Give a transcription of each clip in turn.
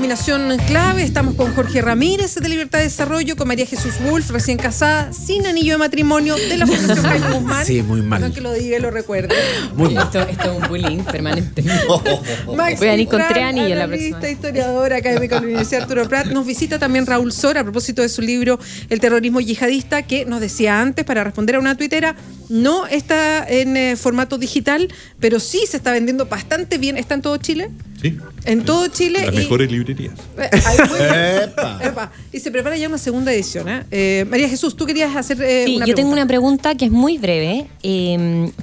combinación clave. Estamos con Jorge Ramírez de Libertad de Desarrollo, con María Jesús Wolf, recién casada, sin anillo de matrimonio, de la Fundación Jaime Guzmán. Sí, muy mal. No que lo diga y lo recuerde. Muy mal. Esto es un bullying permanente. Max Voy a venir con Urran, 3 anillos la analista, próxima. historiador, académico de la Universidad Arturo Prat. Nos visita también Raúl Sora a propósito de su libro El terrorismo yihadista, que nos decía antes, para responder a una tuitera, no está en formato digital, pero sí se está vendiendo bastante bien. ¿Está en todo Chile? Sí. En todo Chile. Las mejores librerías. Epa. Y se prepara ya una segunda edición. María Jesús, tú querías hacer Sí, una yo tengo pregunta. una pregunta que es muy breve,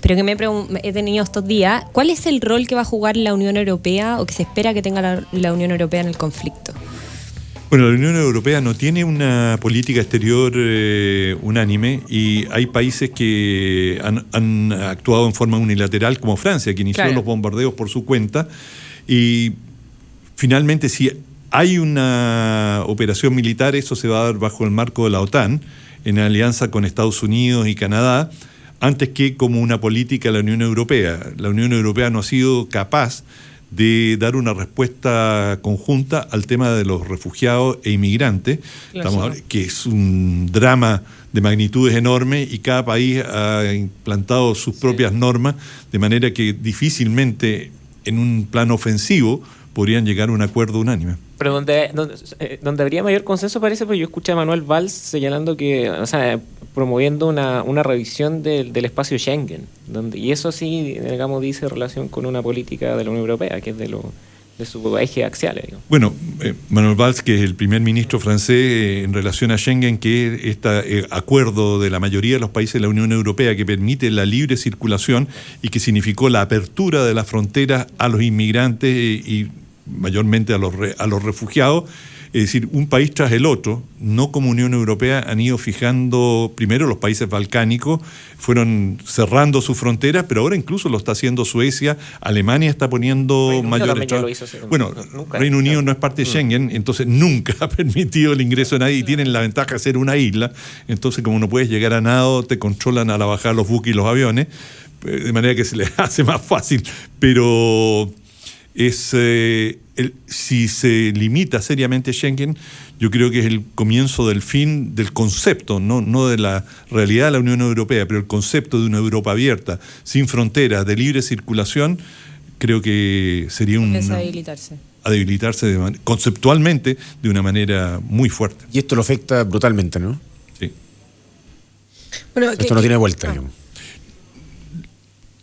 pero que he tenido estos días. ¿Cuál es el rol que va a jugar la Unión Europea o que se espera que tenga la Unión Europea en el conflicto? Bueno, la Unión Europea no tiene una política exterior unánime y hay países que han actuado en forma unilateral, como Francia, que inició los bombardeos por su cuenta. Y finalmente, si hay una operación militar, eso se va a dar bajo el marco de la OTAN, en alianza con Estados Unidos y Canadá, antes que como una política de la Unión Europea. La Unión Europea no ha sido capaz de dar una respuesta conjunta al tema de los refugiados e inmigrantes, que es un drama de magnitudes enormes y cada país ha implantado sus propias normas, de manera que difícilmente en un plano ofensivo podrían llegar a un acuerdo unánime. Pero donde habría mayor consenso parece, pues yo escuché a Manuel Valls señalando que, o sea, promoviendo una revisión del espacio Schengen, y eso sí, digamos, dice relación con una política de la Unión Europea, que es de su eje axial, digamos. Bueno, Manuel Valls, que es el primer ministro francés en relación a Schengen, que es este acuerdo de la mayoría de los países de la Unión Europea que permite la libre circulación y que significó la apertura de las fronteras a los inmigrantes y mayormente a los refugiados. Es decir, un país tras el otro, no como Unión Europea, han ido fijando, primero los países balcánicos, fueron cerrando sus fronteras, pero ahora incluso lo está haciendo Suecia, Alemania está poniendo mayores trabas. Bueno, Reino Unido no es parte de Schengen, entonces nunca ha permitido el ingreso de nadie y tienen la ventaja de ser una isla, entonces como no puedes llegar a nado, te controlan a la bajada los buques y los aviones, de manera que se les hace más fácil, pero si se limita seriamente Schengen, yo creo que es el comienzo del fin del concepto, no de la realidad de la Unión Europea, pero el concepto de una Europa abierta, sin fronteras, de libre circulación, creo que sería a debilitarse conceptualmente de una manera muy fuerte. Y esto lo afecta brutalmente, ¿no? Sí. Bueno, esto no tiene vuelta, digamos.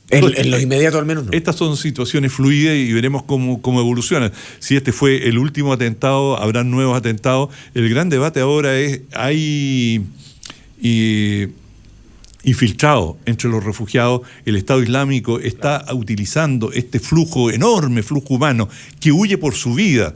En lo inmediato al menos no. Estas son situaciones fluidas y veremos cómo evolucionan. Si este fue el último atentado, habrán nuevos atentados. El gran debate ahora es, hay infiltrado entre los refugiados. El Estado Islámico está utilizando este enorme flujo humano que huye por su vida.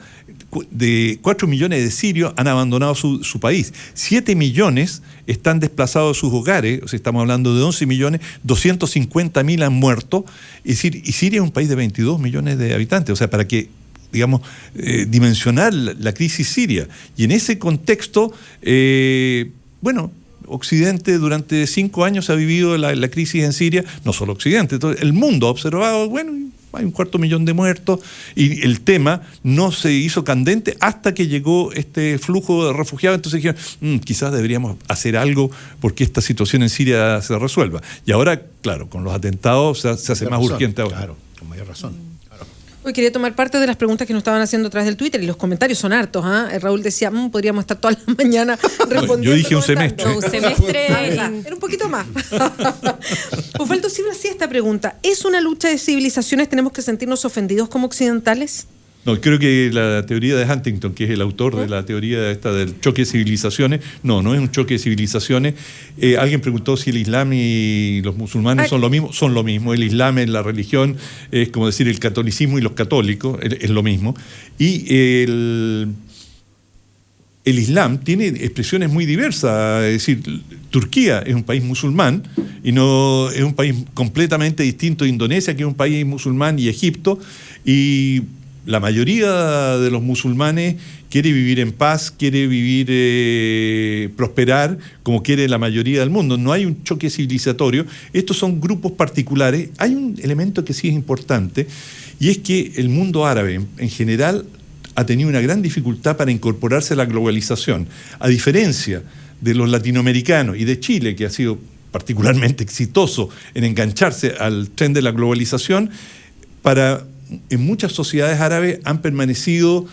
De 4 millones de sirios han abandonado su país. 7 millones están desplazados de sus hogares, o sea, estamos hablando de 11 millones, 250.000 han muerto. Es decir, y Siria es un país de 22 millones de habitantes, o sea, para que, digamos, dimensionar la crisis siria. Y en ese contexto, Occidente durante 5 años ha vivido la crisis en Siria, no solo Occidente, todo el mundo ha observado, hay un 250.000 de muertos y el tema no se hizo candente hasta que llegó este flujo de refugiados. Entonces dijeron, quizás deberíamos hacer algo porque esta situación en Siria se resuelva. Y ahora, claro, con los atentados se hace más urgente ahora. Claro, con mayor razón. Hoy quería tomar parte de las preguntas que nos estaban haciendo a través del Twitter y los comentarios son hartos. Raúl decía, podríamos estar toda la mañana respondiendo. Yo dije un semestre. Un semestre. Era un poquito más. Osvaldo Silva hacía esta pregunta. ¿Es una lucha de civilizaciones? ¿Tenemos que sentirnos ofendidos como occidentales? No, creo que la teoría de Huntington, que es el autor de la teoría esta del choque de civilizaciones, no es un choque de civilizaciones. Alguien preguntó si el Islam y los musulmanes son lo mismo. Son lo mismo. El Islam es la religión, es como decir el catolicismo y los católicos, es lo mismo. Y el Islam tiene expresiones muy diversas. Es decir, Turquía es un país musulmán y no es un país completamente distinto de Indonesia, que es un país musulmán, y Egipto. Y la mayoría de los musulmanes quiere vivir en paz, quiere vivir, prosperar, como quiere la mayoría del mundo. No hay un choque civilizatorio. Estos son grupos particulares. Hay un elemento que sí es importante, y es que el mundo árabe, en general, ha tenido una gran dificultad para incorporarse a la globalización. A diferencia de los latinoamericanos y de Chile, que ha sido particularmente exitoso en engancharse al tren de la globalización, en muchas sociedades árabes han permanecido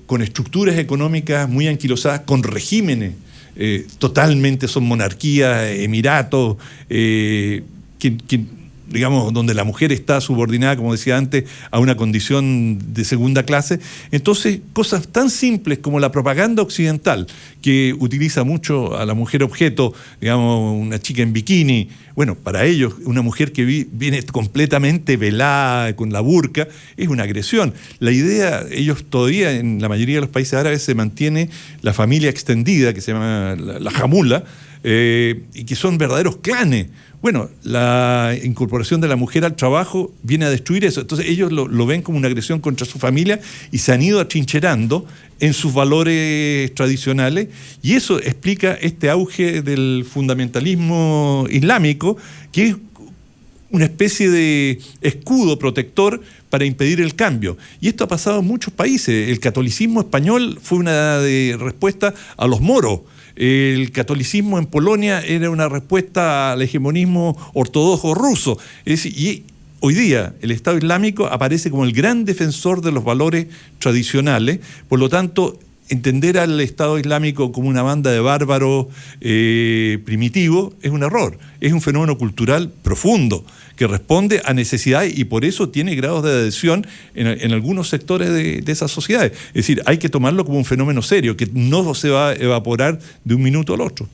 con estructuras económicas muy anquilosadas, con regímenes totalmente, son monarquías, emiratos, digamos, donde la mujer está subordinada, como decía antes, a una condición de segunda clase. Entonces, cosas tan simples como la propaganda occidental, que utiliza mucho a la mujer objeto, digamos, una chica en bikini. Bueno, para ellos, una mujer que viene completamente velada, con la burka, es una agresión. La idea, ellos todavía, en la mayoría de los países árabes, se mantiene la familia extendida, que se llama la jamula, y que son verdaderos clanes. Bueno, la incorporación de la mujer al trabajo viene a destruir eso. Entonces ellos lo ven como una agresión contra su familia y se han ido atrincherando en sus valores tradicionales, y eso explica este auge del fundamentalismo islámico, que es una especie de escudo protector para impedir el cambio. Y esto ha pasado en muchos países. El catolicismo español fue una respuesta a los moros. El catolicismo en Polonia era una respuesta al hegemonismo ortodoxo ruso. Es decir, y hoy día el Estado Islámico aparece como el gran defensor de los valores tradicionales. Por lo tanto, entender al Estado Islámico como una banda de bárbaros primitivos es un error. Es un fenómeno cultural profundo que responde a necesidades, y por eso tiene grados de adhesión en algunos sectores de esas sociedades. Es decir, hay que tomarlo como un fenómeno serio, que no se va a evaporar de un minuto al otro.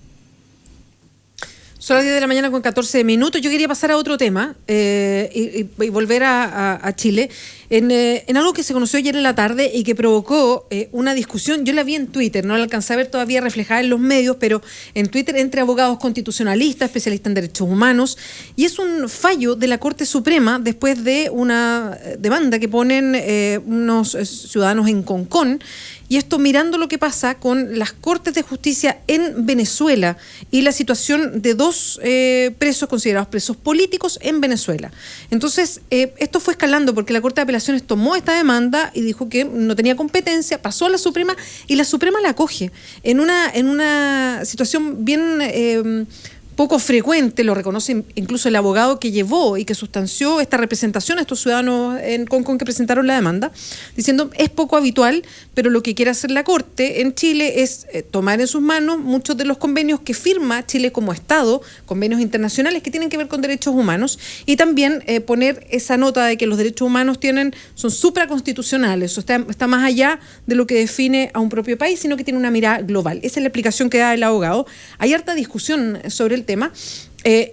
Son las 10 de la mañana con 14 minutos. Yo quería pasar a otro tema y volver a Chile en algo que se conoció ayer en la tarde y que provocó una discusión. Yo la vi en Twitter, no la alcancé a ver todavía reflejada en los medios, pero en Twitter, entre abogados constitucionalistas, especialistas en derechos humanos, y es un fallo de la Corte Suprema después de una demanda que ponen unos ciudadanos en Concón. Y esto mirando lo que pasa con las Cortes de Justicia en Venezuela y la situación de dos presos considerados presos políticos en Venezuela. Entonces, esto fue escalando porque la Corte de Apelaciones tomó esta demanda y dijo que no tenía competencia, pasó a la Suprema y la Suprema la acoge en una situación bien poco frecuente, lo reconoce incluso el abogado que llevó y que sustanció esta representación a estos ciudadanos en Concón que presentaron la demanda, diciendo es poco habitual, pero lo que quiere hacer la Corte en Chile es tomar en sus manos muchos de los convenios que firma Chile como Estado, convenios internacionales que tienen que ver con derechos humanos, y también poner esa nota de que los derechos humanos son supraconstitucionales, o está más allá de lo que define a un propio país, sino que tiene una mirada global. Esa es la explicación que da el abogado. Hay harta discusión sobre el tema.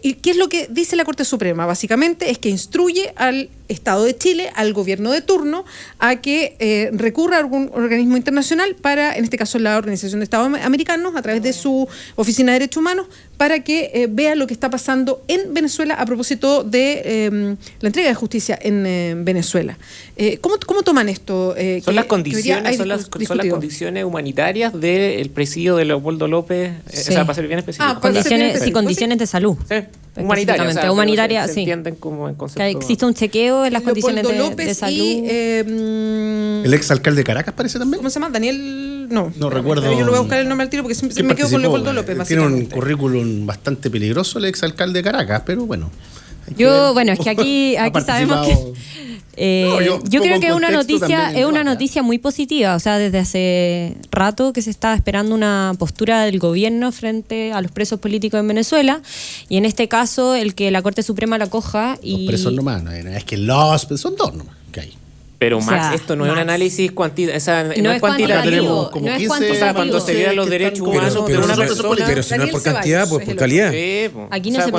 ¿Y qué es lo que dice la Corte Suprema? Básicamente es que instruye al Estado de Chile, al gobierno de turno, a que recurra a algún organismo internacional para, en este caso la Organización de Estados Americanos, a través de su Oficina de Derechos Humanos, para que vea lo que está pasando en Venezuela a propósito de la entrega de justicia en Venezuela. ¿Cómo toman esto? Son las condiciones, son las condiciones humanitarias del presidio de Leopoldo López, sí. O sea, para ser bien específico. Condiciones de salud. Sí. Humanitaria, sí. Se entienden como en concepto. Que existe un chequeo en las condiciones de salud. Y, el exalcalde de Caracas parece también. ¿Cómo se llama? Daniel. No recuerdo. Yo lo voy a buscar el nombre al tiro porque siempre me quedo con Leopoldo López. Tiene un currículum bastante peligroso el exalcalde de Caracas, pero bueno. Es que aquí sabemos que yo creo que es una noticia muy positiva. O sea, desde hace rato que se estaba esperando una postura del gobierno frente a los presos políticos en Venezuela, y en este caso el que la Corte Suprema la coja y... Los presos nomás, no es que los presos son dos nomás que hay. Pero Max, esto no es un análisis cuantitativo. No es cuantitativo. Como no 15, o sea, cuando se violan los derechos humanos de una persona. Pero si no es por cantidad, pues por calidad. Aquí no se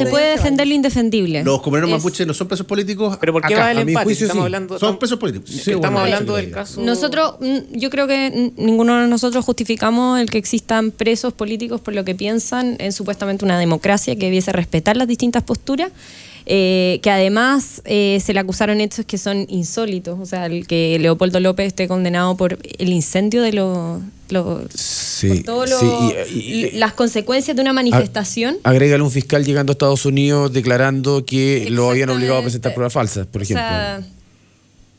puede defender lo indefendible. Los comuneros mapuches no son presos políticos. Pero ¿por qué va el empate? Estamos hablando, son presos políticos. Sí, estamos hablando del caso. Yo creo que ninguno de nosotros justificamos el que existan presos políticos por lo que piensan en supuestamente una democracia que debiese respetar las distintas posturas. Que además se le acusaron hechos que son insólitos, o sea, el que Leopoldo López esté condenado por el incendio de las consecuencias de una manifestación. Agrégale un fiscal llegando a Estados Unidos declarando que lo habían obligado a presentar pruebas falsas, por ejemplo. O sea,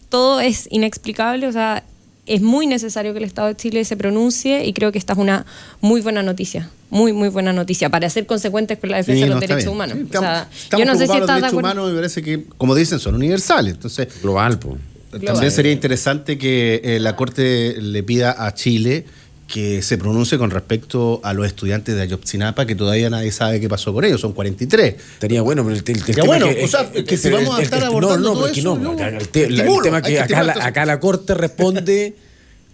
todo es inexplicable, o sea, es muy necesario que el Estado de Chile se pronuncie y creo que esta es una muy buena noticia. Muy, muy buena noticia para ser consecuentes con la defensa de los derechos humanos. Sí, o sea, estamos yo no sé si los estás de derechos acuerdo. humanos me parece que, como dicen, son universales. Entonces, Global, pues. también sería interesante que la Corte le pida a Chile que se pronuncie con respecto a los estudiantes de Ayotzinapa, que todavía nadie sabe qué pasó con ellos, son 43. Estaría bueno, pero el tema bueno, que, o sea, que si vamos a estar abordando todo eso, el tema es que acá la Corte responde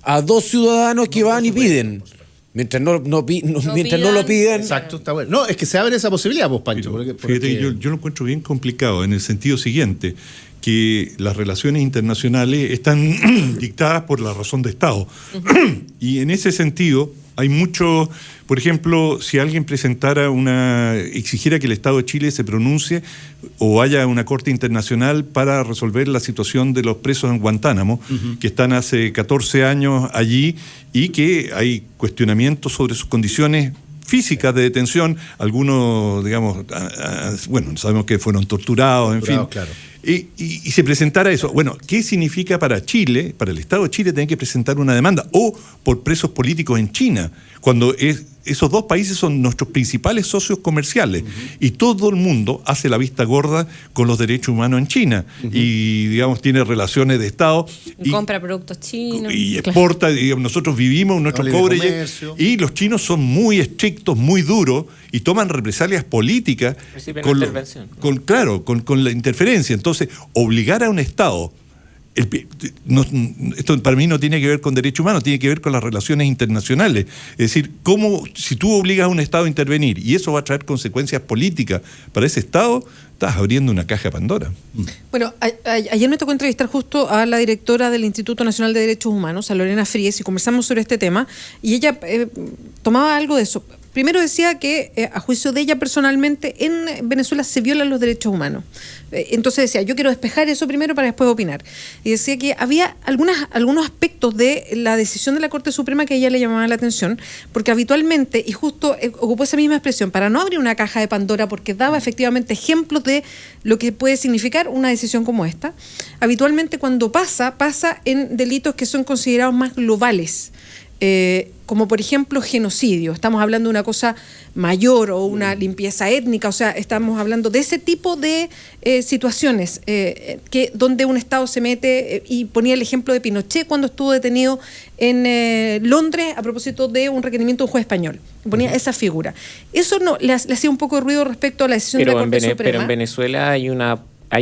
a 2 ciudadanos que van y piden. Mientras no lo pidan. Exacto, está bueno. No, es que se abre esa posibilidad, vos, Pancho. Fíjate que yo lo encuentro bien complicado en el sentido siguiente, que las relaciones internacionales están dictadas por la razón de Estado. Y en ese sentido hay mucho, por ejemplo, si alguien exigiera que el Estado de Chile se pronuncie o haya una corte internacional para resolver la situación de los presos en Guantánamo, que están hace 14 años allí y que hay cuestionamientos sobre sus condiciones físicas de detención, algunos, digamos, sabemos que fueron torturados, en fin. Claro. Y se presentara eso. Bueno, ¿qué significa para Chile, para el Estado de Chile, tener que presentar una demanda? O por presos políticos en China, cuando esos 2 países son nuestros principales socios comerciales. Y todo el mundo hace la vista gorda con los derechos humanos en China. Y, digamos, tiene relaciones de Estado. Y compra productos chinos. Y exporta. Digamos, nosotros vivimos nuestro cobre. Y los chinos son muy estrictos, muy duros, y toman represalias políticas con la interferencia. Entonces, obligar a un Estado, esto para mí no tiene que ver con derechos humanos, tiene que ver con las relaciones internacionales. Es decir, si tú obligas a un Estado a intervenir y eso va a traer consecuencias políticas para ese Estado, estás abriendo una caja de Pandora. Bueno, ayer me tocó entrevistar justo a la directora del Instituto Nacional de Derechos Humanos, a Lorena Fries, y conversamos sobre este tema, y ella tomaba algo de eso. Primero decía que, a juicio de ella personalmente, en Venezuela se violan los derechos humanos. Entonces decía, yo quiero despejar eso primero para después opinar. Y decía que había algunos aspectos de la decisión de la Corte Suprema que a ella le llamaban la atención, porque habitualmente, y justo ocupó esa misma expresión, para no abrir una caja de Pandora, porque daba efectivamente ejemplos de lo que puede significar una decisión como esta, habitualmente cuando pasa en delitos que son considerados más globales. Como por ejemplo genocidio, estamos hablando de una cosa mayor o una limpieza étnica, o sea, estamos hablando de ese tipo de situaciones donde un Estado se mete, y ponía el ejemplo de Pinochet cuando estuvo detenido en Londres a propósito de un requerimiento de un juez español, ponía esa figura. Eso no le hacía un poco de ruido respecto a la decisión de la Corte Suprema. Pero en Venezuela hay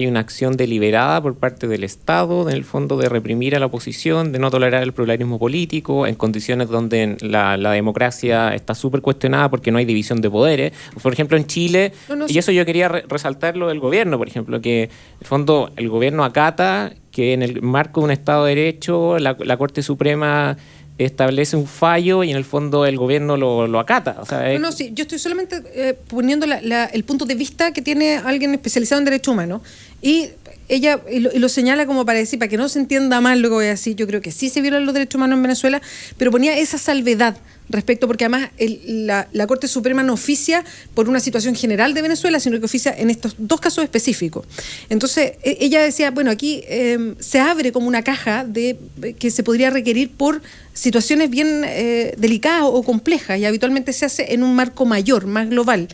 una acción deliberada por parte del Estado, en el fondo, de reprimir a la oposición, de no tolerar el pluralismo político, en condiciones donde la democracia está súper cuestionada porque no hay división de poderes. Por ejemplo, en Chile, y eso yo quería resaltarlo del gobierno, por ejemplo, que en el fondo el gobierno acata que en el marco de un Estado de Derecho la Corte Suprema establece un fallo y en el fondo el gobierno lo acata. O sea, sí, yo estoy solamente poniendo el punto de vista que tiene alguien especializado en derechos humanos, y ella lo señala como para decir, para que no se entienda mal lo que voy a decir, yo creo que sí se violan los derechos humanos en Venezuela, pero ponía esa salvedad respecto, porque además la Corte Suprema no oficia por una situación general de Venezuela, sino que oficia en estos 2 casos específicos. Entonces, ella decía, bueno, aquí se abre como una caja que se podría requerir por situaciones bien delicadas o complejas, y habitualmente se hace en un marco mayor, más global.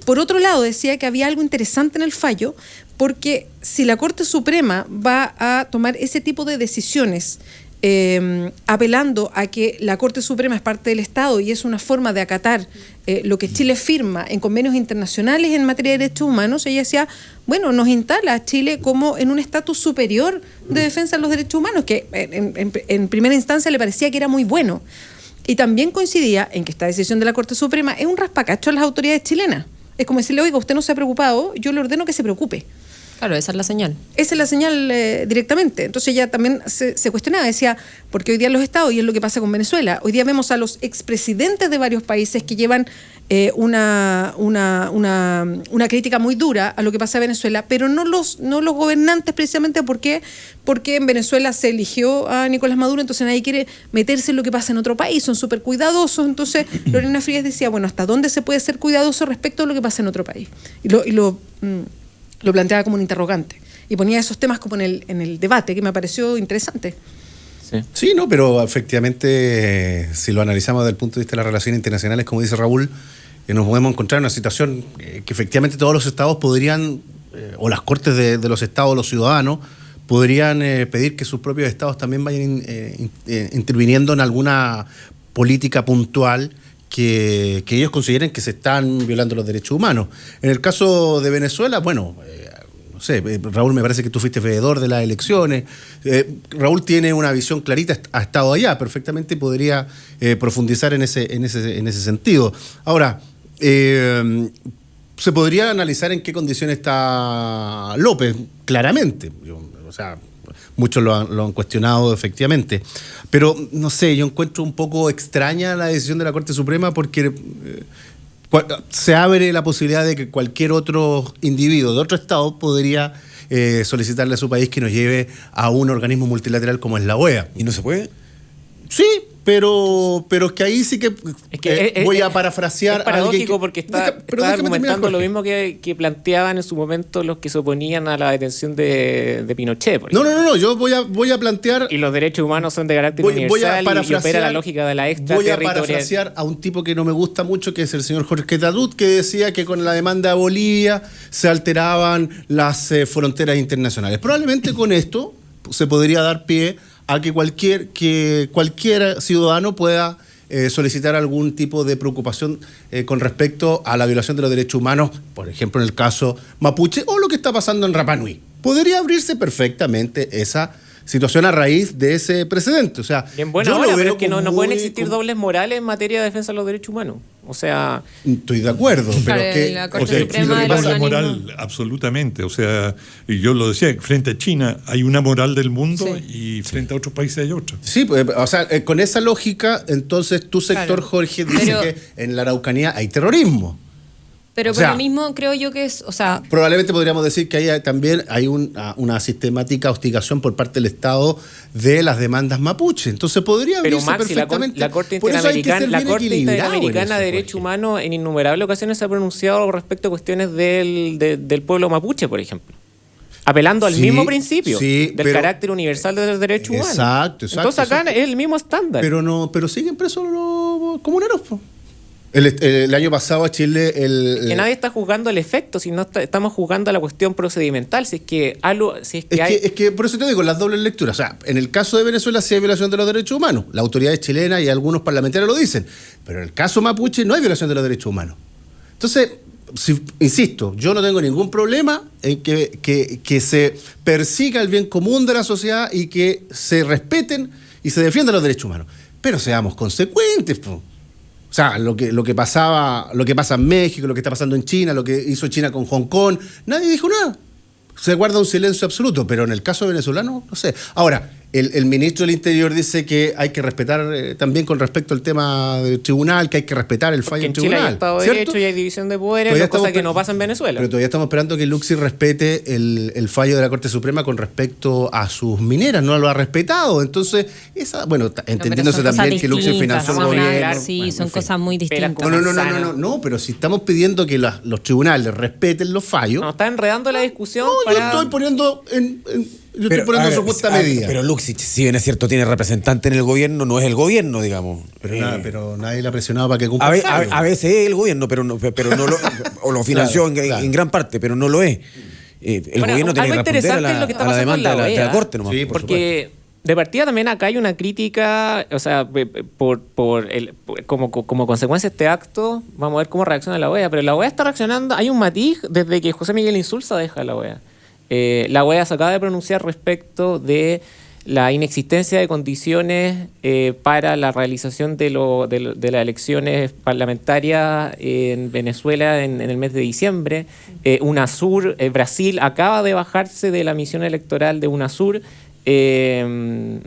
Por otro lado, decía que había algo interesante en el fallo, porque si la Corte Suprema va a tomar ese tipo de decisiones apelando a que la Corte Suprema es parte del Estado y es una forma de acatar lo que Chile firma en convenios internacionales en materia de derechos humanos, ella decía, bueno, nos instala a Chile como en un estatus superior de defensa de los derechos humanos, que en primera instancia le parecía que era muy bueno. Y también coincidía en que esta decisión de la Corte Suprema es un raspacacho a las autoridades chilenas. Es como decirle, oiga, usted no se ha preocupado, yo le ordeno que se preocupe. Claro, esa es la señal. Esa es la señal directamente. Entonces ella también se cuestionaba, decía, porque hoy día los estados, y es lo que pasa con Venezuela, hoy día vemos a los expresidentes de varios países que llevan una crítica muy dura a lo que pasa en Venezuela, pero no los gobernantes, precisamente porque en Venezuela se eligió a Nicolás Maduro, entonces nadie quiere meterse en lo que pasa en otro país, son súper cuidadosos. Entonces Lorena Frías decía, bueno, ¿hasta dónde se puede ser cuidadoso respecto a lo que pasa en otro país? Y lo planteaba como un interrogante y ponía esos temas como en el debate, que me pareció interesante. Sí, no, pero efectivamente, si lo analizamos desde el punto de vista de las relaciones internacionales, como dice Raúl, nos podemos encontrar en una situación que efectivamente todos los estados podrían, o las cortes de los estados, los ciudadanos, podrían pedir que sus propios estados también vayan interviniendo en alguna política puntual que ellos consideren que se están violando los derechos humanos. En el caso de Venezuela, bueno, no sé, Raúl, me parece que tú fuiste veedor de las elecciones. Raúl tiene una visión clarita, ha estado allá, perfectamente podría profundizar en ese sentido. Ahora, se podría analizar en qué condición está López, claramente. O sea, muchos lo han cuestionado efectivamente. Pero, no sé, yo encuentro un poco extraña la decisión de la Corte Suprema porque se abre la posibilidad de que cualquier otro individuo de otro estado podría solicitarle a su país que nos lleve a un organismo multilateral como es la OEA. ¿Y no se puede? Sí, pero es que ahí sí que, voy a parafrasear es paradójico a alguien porque está argumentando lo mismo que planteaban en su momento los que se oponían a la detención de Pinochet. No, yo voy a plantear... Y los derechos humanos son de carácter universal y opera la lógica de la extraterritorialidad. Voy a parafrasear a un tipo que no me gusta mucho, que es el señor Jorge Tadut, que decía que con la demanda de Bolivia se alteraban las fronteras internacionales. Probablemente con esto se podría dar pie a que cualquier ciudadano pueda solicitar algún tipo de preocupación con respecto a la violación de los derechos humanos, por ejemplo en el caso mapuche o lo que está pasando en Rapa Nui. Podría abrirse perfectamente esa situación a raíz de ese precedente. O sea, bien, bueno, ahora, pero es que no pueden existir dobles morales en materia de defensa de los derechos humanos. O sea... Estoy de acuerdo, pero claro, que... la Corte Suprema del organismo moral, absolutamente. O sea, y yo lo decía, frente a China hay una moral del mundo y frente a otros países hay otra. Sí, pues, o sea, con esa lógica, entonces tu sector, claro, Jorge, dice que en la Araucanía hay terrorismo. Pero por lo mismo creo yo que es, o sea... Probablemente podríamos decir que también hay una sistemática hostigación por parte del Estado de las demandas mapuche. Entonces podría abrirse perfectamente... La Corte Interamericana de Derechos Humanos en innumerables ocasiones se ha pronunciado respecto a cuestiones del pueblo mapuche, por ejemplo. Apelando al mismo principio del carácter universal de los derechos humanos. Exacto. Entonces acá es el mismo estándar. Pero siguen presos los comuneros, pues. El año pasado a Chile... Que nadie está juzgando el efecto, sino estamos juzgando la cuestión procedimental. Es que por eso te digo, las dobles lecturas. O sea, en el caso de Venezuela sí hay violación de los derechos humanos. Las autoridades chilenas y algunos parlamentarios lo dicen. Pero en el caso mapuche no hay violación de los derechos humanos. Entonces, insisto, yo no tengo ningún problema en que se persiga el bien común de la sociedad y que se respeten y se defiendan los derechos humanos. Pero seamos consecuentes, po. O sea, lo que pasa en México, lo que está pasando en China, lo que hizo China con Hong Kong, nadie dijo nada. Se guarda un silencio absoluto, pero en el caso venezolano, no sé. Ahora, el ministro del Interior dice que hay que respetar también con respecto al tema del tribunal, que hay que respetar el fallo del tribunal. En Chile hay Estado de Derecho y hay división de poderes, cosa que no pasa en Venezuela. Pero todavía estamos esperando que Luxi respete el fallo de la Corte Suprema con respecto a sus mineras, no lo ha respetado. Entonces, entendiéndose también que Luxi financió el gobierno. Sí, son cosas muy distintas. No, pero si estamos pidiendo que los tribunales respeten los fallos... No, está enredando la discusión. Yo estoy poniendo en su justa medida. Pero Luxich, si bien es cierto, tiene representante en el gobierno, no es el gobierno, digamos. Pero nadie le ha presionado para que cumpla. A veces es el gobierno, pero no lo, o lo financió en gran parte, pero no lo es. El gobierno tiene que responder a la demanda de la Corte nomás. Sí, porque de partida también acá hay una crítica, o sea, como consecuencia de este acto, vamos a ver cómo reacciona la OEA, pero la OEA está reaccionando, hay un matiz desde que José Miguel Insulza deja la OEA. La OEA se acaba de pronunciar respecto de la inexistencia de condiciones para la realización de las elecciones parlamentarias en Venezuela en el mes de diciembre. UNASUR, Brasil acaba de bajarse de la misión electoral de UNASUR en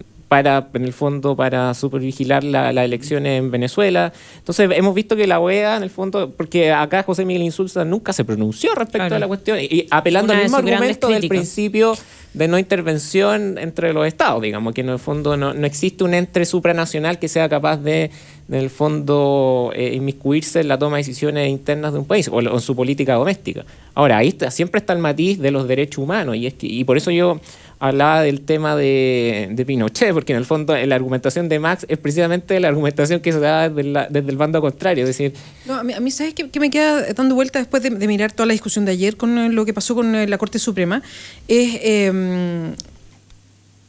el fondo para supervigilar las elecciones en Venezuela. Entonces hemos visto que la OEA, en el fondo, porque acá José Miguel Insulza nunca se pronunció respecto a la cuestión, y apelando al mismo argumento del principio de no intervención entre los estados, digamos, que en el fondo no existe un ente supranacional que sea capaz de en el fondo inmiscuirse en la toma de decisiones internas de un país o en su política doméstica. Ahora, siempre está el matiz de los derechos humanos, y por eso yo hablaba del tema de Pinochet, porque en el fondo la argumentación de Max es precisamente la argumentación que se da desde el bando contrario. Es decir, no, a mí ¿sabes qué me queda dando vuelta después de mirar toda la discusión de ayer con lo que pasó con la Corte Suprema? Es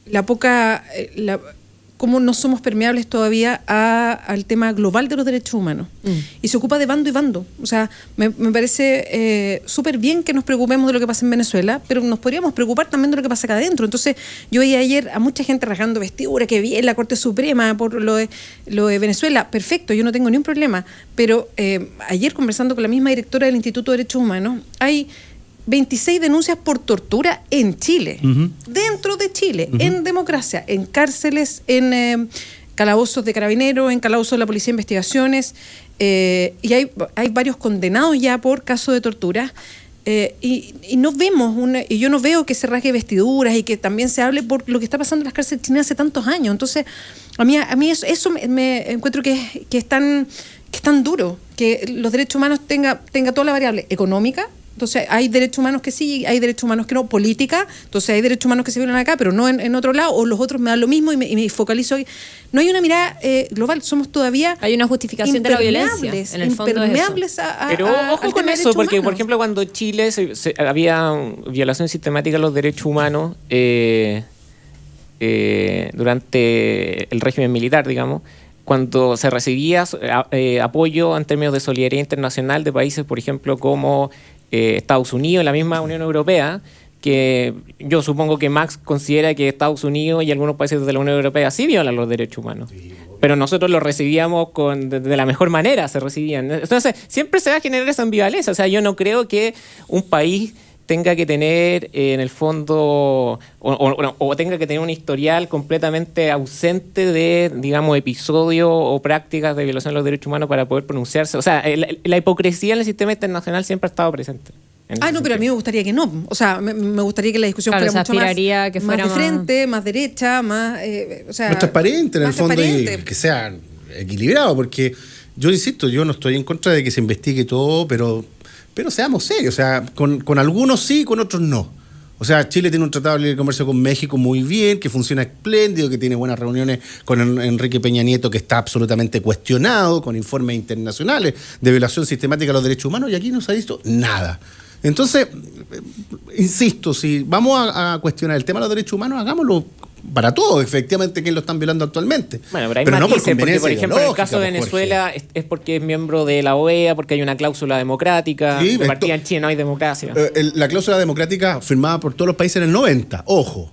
la poca... cómo no somos permeables todavía al tema global de los derechos humanos. Y se ocupa de bando y bando. O sea, me parece súper bien que nos preocupemos de lo que pasa en Venezuela, pero nos podríamos preocupar también de lo que pasa acá adentro. Entonces, yo veía ayer a mucha gente rasgando vestiduras, que vi en la Corte Suprema por lo de Venezuela. Perfecto, yo no tengo ni un problema. Pero ayer, conversando con la misma directora del Instituto de Derechos Humanos, hay 26 denuncias por tortura en Chile, dentro de Chile, en democracia, en cárceles, en calabozos de carabineros, en calabozos de la Policía de Investigaciones, y hay varios condenados ya por casos de tortura, y no vemos y yo no veo que se rasgue vestiduras y que también se hable por lo que está pasando en las cárceles chilenas hace tantos años. Entonces, a mí eso me encuentro que es tan duro, que los derechos humanos tenga toda la variable económica. Entonces hay derechos humanos que sí, hay derechos humanos que no, política, entonces hay derechos humanos que se violan acá, pero no en otro lado, o los otros me dan lo mismo y me focalizo ahí. No hay una mirada global, somos todavía... Hay una justificación de la violencia, en el fondo impermeables pero ojo con eso, porque por ejemplo cuando Chile había violación sistemática de los derechos humanos durante el régimen militar, digamos, cuando se recibía apoyo en términos de solidaridad internacional de países, por ejemplo, como Estados Unidos, la misma Unión Europea, que yo supongo que Max considera que Estados Unidos y algunos países de la Unión Europea sí violan los derechos humanos. Pero nosotros los recibíamos de la mejor manera, se recibían. Entonces, siempre se va a generar esa ambivalencia. O sea, yo no creo que un país tenga que tener en el fondo o tenga que tener un historial completamente ausente de, digamos, episodios o prácticas de violación de los derechos humanos para poder pronunciarse. O sea, la hipocresía en el sistema internacional siempre ha estado presente. No, pero a mí me gustaría que no. O sea, me gustaría que la discusión fuera mucho más de frente, más derecha, más transparente en el fondo y que sea equilibrado, porque yo insisto, yo no estoy en contra de que se investigue todo, pero seamos serios, o sea, con algunos sí, con otros no. O sea, Chile tiene un tratado de libre comercio con México muy bien, que funciona espléndido, que tiene buenas reuniones con Enrique Peña Nieto, que está absolutamente cuestionado, con informes internacionales de violación sistemática de los derechos humanos, y aquí no se ha visto nada. Entonces, insisto, si vamos a cuestionar el tema de los derechos humanos, hagámoslo para todos, efectivamente, que lo están violando actualmente. Bueno, pero hay matices, porque por ejemplo en el caso de Venezuela es porque es miembro de la OEA, porque hay una cláusula democrática, sí, de partida en Chile no hay democracia. La cláusula democrática firmada por todos los países en el 90, ojo,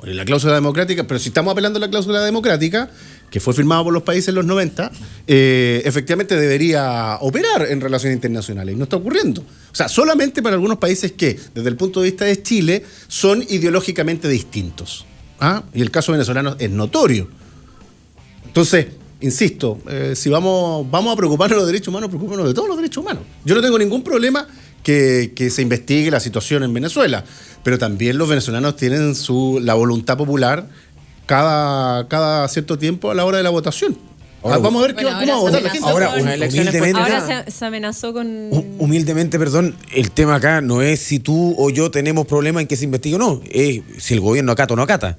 la cláusula democrática, pero si estamos apelando a la cláusula democrática, que fue firmada por los países en los 90, efectivamente debería operar en relaciones internacionales, y no está ocurriendo. O sea, solamente para algunos países que, desde el punto de vista de Chile, son ideológicamente distintos. Y el caso venezolano es notorio. Entonces, insisto, si vamos a preocuparnos de los derechos humanos, preocupémonos de todos los derechos humanos. Yo no tengo ningún problema que se investigue la situación en Venezuela, pero también los venezolanos tienen la voluntad popular cada cierto tiempo a la hora de la votación. Vamos a ver cómo va a votar la gente. Ahora se amenazó con... Humildemente, perdón, el tema acá no es si tú o yo tenemos problema en que se investigue o no, es si el gobierno acata o no acata.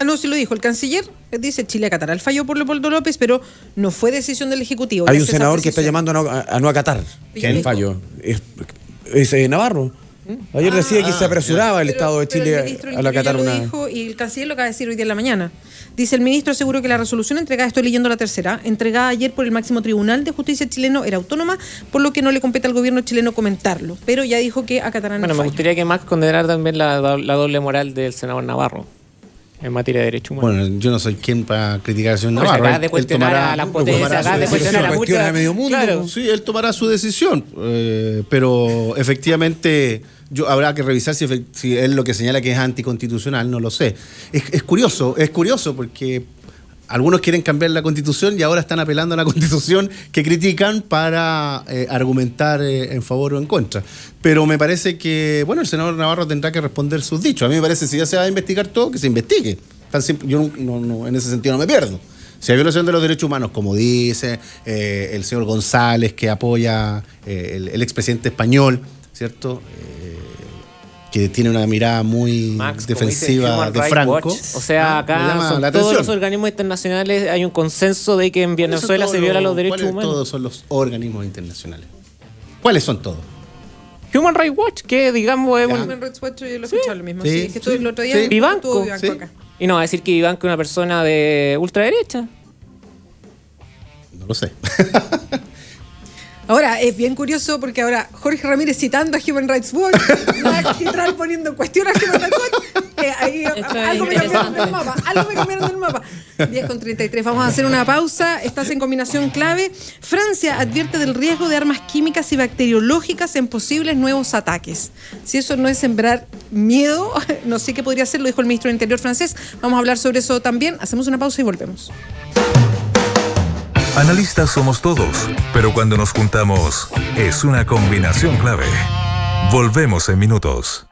No, sí lo dijo el canciller, dice Chile acatará el fallo por Leopoldo López, pero no fue decisión del Ejecutivo. Hay un senador que está llamando a no acatar el fallo. Es Navarro. Ayer decía que se apresuraba el Estado de Chile a acatar una... Dijo, y el canciller lo acaba de decir hoy día en la mañana. Dice, el ministro aseguró que la resolución entregada, estoy leyendo la tercera, entregada ayer por el máximo tribunal de justicia chileno era autónoma, por lo que no le compete al gobierno chileno comentarlo, pero ya dijo que acatarán el fallo. Me gustaría que Max condenara también la doble moral del senador Navarro en materia de derechos humanos. Bueno, yo no soy quien para criticar a señor Navarro. Acá de cuestionar a las potencias, acá de cuestionar a muchas... medio mundo. Claro. Sí, él tomará su decisión, pero efectivamente... habrá que revisar si él lo que señala que es anticonstitucional, no lo sé. Es curioso porque algunos quieren cambiar la Constitución y ahora están apelando a la Constitución que critican para argumentar en favor o en contra. Pero me parece que, el senador Navarro tendrá que responder sus dichos. A mí me parece que si ya se va a investigar todo, que se investigue. Yo no, en ese sentido no me pierdo. Si hay violación de los derechos humanos, como dice el señor González, que apoya el expresidente español, ¿cierto? que tiene una mirada muy Max, defensiva de Rights Franco. Watch. O sea, acá son todos los organismos internacionales, hay un consenso de que en Venezuela se violan los derechos humanos. Todos son los organismos internacionales. ¿Cuáles son todos? Human Rights Watch, que digamos es Human Rights Watch, yo lo he escuchado lo mismo. Sí, Sí, que estuve el otro día. sí. Vivanco. Vivanco Sí. acá. Y no va a decir que Vivanco es una persona de ultraderecha. No lo sé. Ahora, es bien curioso porque ahora Jorge Ramírez citando a Human Rights Watch, Magistral poniendo en cuestión a Human Rights Watch, ahí Esto es algo me cambiaron interesante. del mapa, algo me cambiaron del mapa. 10:33, vamos a hacer una pausa, estás en combinación clave. Francia advierte del riesgo de armas químicas y bacteriológicas en posibles nuevos ataques. Si eso no es sembrar miedo, no sé qué podría ser, lo dijo el ministro del Interior francés. Vamos a hablar sobre eso también, hacemos una pausa y volvemos. Analistas somos todos, pero cuando nos juntamos es una combinación clave. Volvemos en minutos.